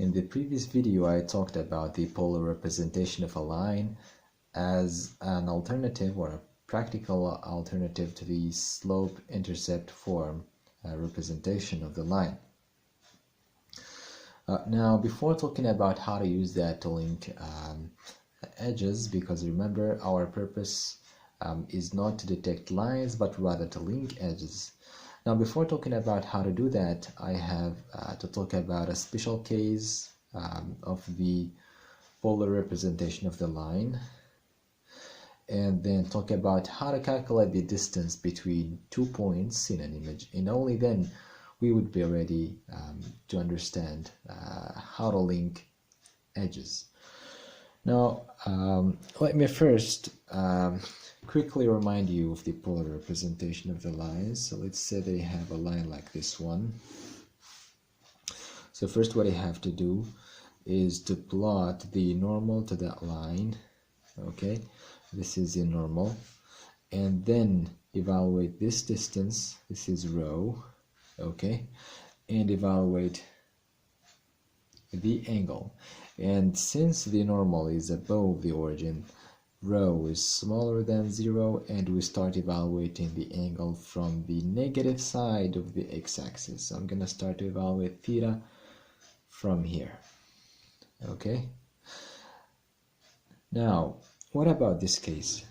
In the previous video, I talked about the polar representation of a line as an alternative or a practical alternative to the slope-intercept form representation of the line. Now, before talking about how to use that to link edges, because remember our purpose is not to detect lines but rather to link edges. Now, before talking about how to do that, I have to talk about a special case of the polar representation of the line, and then talk about how to calculate the distance between 2 points in an image, and only then we would be ready to understand how to link edges. Now, let me first quickly remind you of the polar representation of the lines. So let's say they have a line like this one. So first what I have to do is to plot the normal to that line. Okay, this is the normal, and then evaluate this distance, this is rho, okay, and evaluate the angle. And since the normal is above the origin, rho is smaller than 0, and we start evaluating the angle from the negative side of the x-axis. So I'm going to start to evaluate theta from here. Okay. Now, what about this case?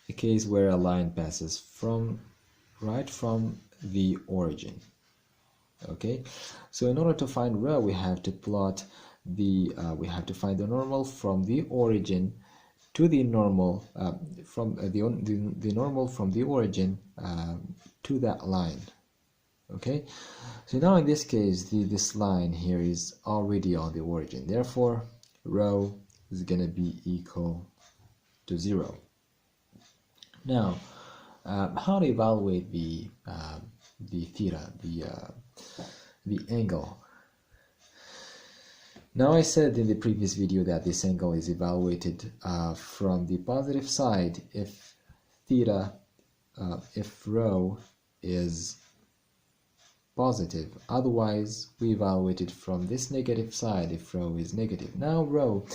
A case where a line passes right from the origin. Okay, so in order to find rho, we have to plot the find the normal from the origin to the normal from the normal from the origin to that line. Okay, so now in this case this line here is already on the origin, therefore rho is going to be equal to 0. Now, how to evaluate the theta, the angle? Now, I said in the previous video that this angle is evaluated from the positive side if theta, if rho is positive. Otherwise, we evaluate it from this negative side if rho is negative. Now, rho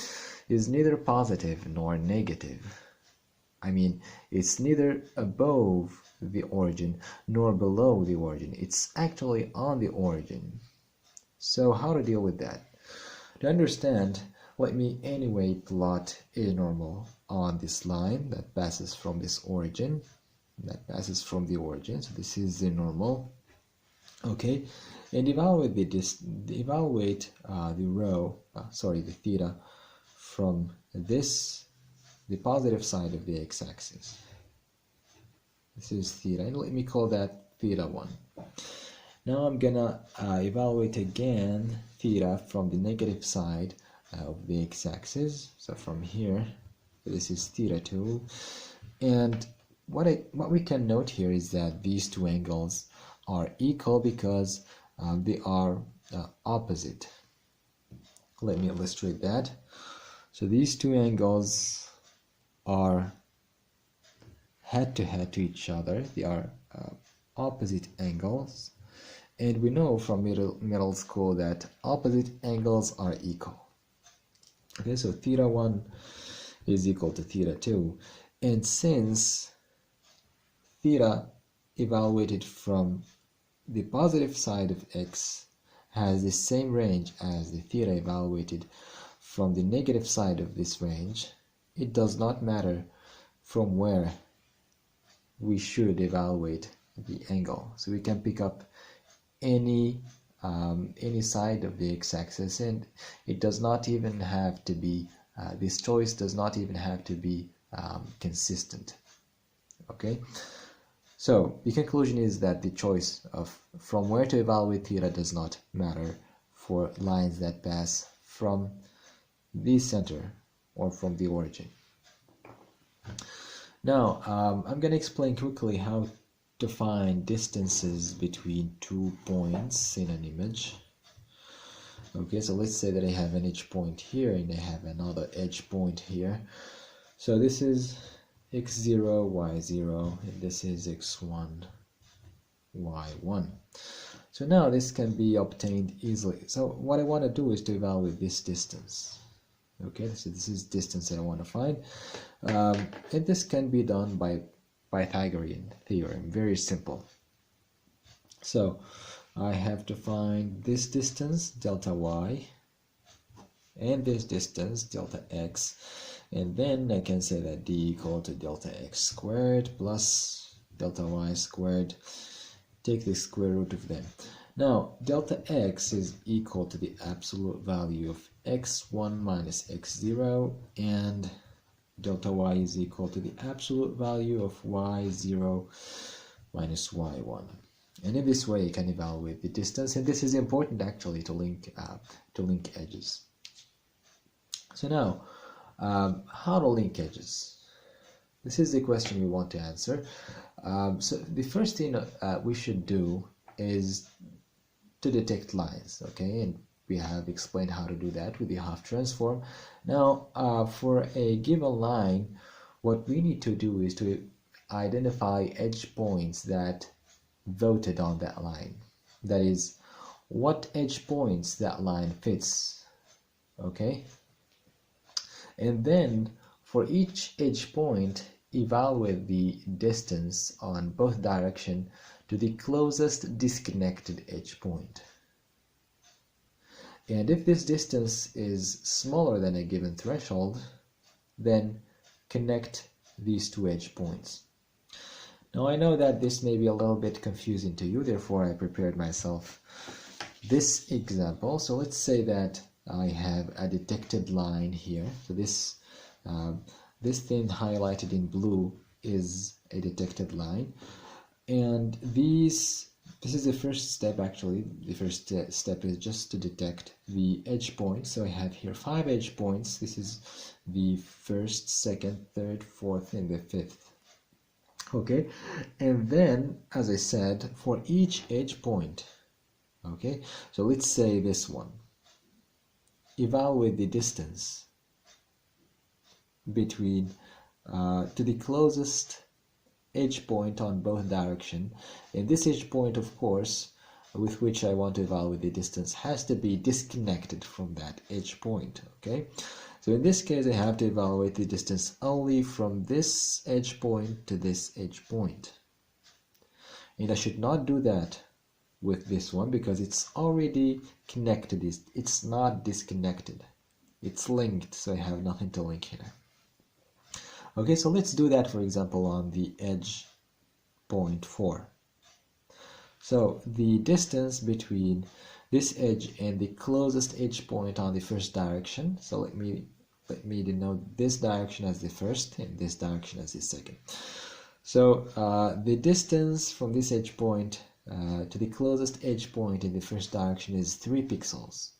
is neither positive nor negative. I mean, it's neither above the origin nor below the origin. It's actually on the origin. So how to deal with that? To understand, let me anyway plot a normal on this line that passes from this origin, so this is the normal. Okay, and evaluate the theta from the positive side of the x-axis. This is theta, and let me call that theta 1. Now I'm gonna evaluate again theta from the negative side of the x-axis. So from here, this is theta 2, and what we can note here is that these two angles are equal because they are opposite. Let me illustrate that. So these two angles are head-to-head to each other. They are opposite angles, and we know from middle school that opposite angles are equal. Okay, so theta 1 is equal to theta 2, and since theta evaluated from the positive side of x has the same range as the theta evaluated from the negative side of this range, it does not matter from where we should evaluate the angle. So we can pick up any side of the x-axis, and it does not even have to be this choice does not even have to be consistent. Okay, so the conclusion is that the choice of from where to evaluate theta does not matter for lines that pass from the center or from the origin. Now, I'm going to explain quickly how to find distances between 2 points in an image. Okay, so let's say that I have an edge point here and I have another edge point here. So this is x0, y0, and this is x1, y1. So now this can be obtained easily. So what I want to do is to evaluate this distance. Okay, so this is distance that I want to find. And this can be done by Pythagorean Theorem. Very simple. So I have to find this distance, delta y, and this distance, delta x. And then I can say that d equal to delta x squared plus delta y squared. Take the square root of them. Now, delta x is equal to the absolute value of x1 minus x0, and delta y is equal to the absolute value of y0 minus y1. And in this way, you can evaluate the distance, and this is important actually to link edges. So now, how to link edges? This is the question we want to answer. So the first thing we should do is to detect lines, okay? And we have explained how to do that with the Hough Transform. Now, for a given line, what we need to do is to identify edge points that voted on that line. That is, what edge points that line fits, okay? And then, for each edge point, evaluate the distance on both directions to the closest disconnected edge point. And if this distance is smaller than a given threshold, then connect these two edge points. Now I know that this may be a little bit confusing to you, therefore I prepared myself this example. So let's say that I have a detected line here. So this thing highlighted in blue is a detected line, and this is the first step. Actually, the first step is just to detect the edge points. So I have here 5 edge points. This is the first, second, third, fourth, and the fifth. Okay, and then, as I said, for each edge point, okay, so let's say this one, evaluate the distance between to the closest edge point on both directions. And this edge point, of course, with which I want to evaluate the distance, has to be disconnected from that edge point, okay? So in this case, I have to evaluate the distance only from this edge point to this edge point. And I should not do that with this one because it's already connected. It's not disconnected. It's linked, so I have nothing to link here. Okay, so let's do that, for example, on the edge point 4. So the distance between this edge and the closest edge point on the first direction, so let me denote this direction as the first and this direction as the second. So the distance from this edge point to the closest edge point in the first direction is 3 pixels.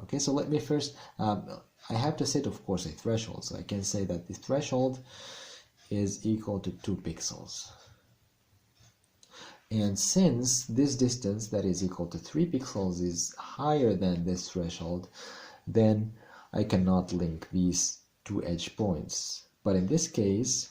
Okay, so let me first, I have to set, of course, a threshold. So I can say that the threshold is equal to 2 pixels. And since this distance that is equal to 3 pixels is higher than this threshold, then I cannot link these two edge points. But in this case,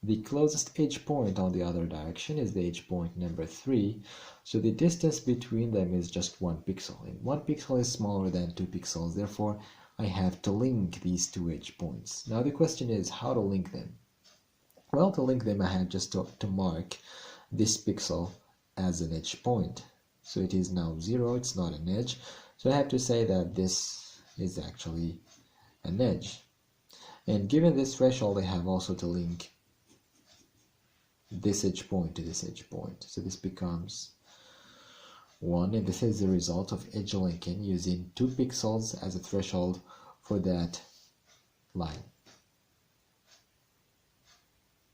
the closest edge point on the other direction is the edge point number 3, so the distance between them is just 1 pixel. And 1 pixel is smaller than 2 pixels, therefore I have to link these two edge points. Now the question is how to link them. Well, to link them I have just to mark this pixel as an edge point. So it is now 0, it's not an edge. So I have to say that this is actually an edge. And given this threshold, I have also to link this edge point to this edge point. So this becomes 1, and this is the result of edge linking using 2 pixels as a threshold for that line.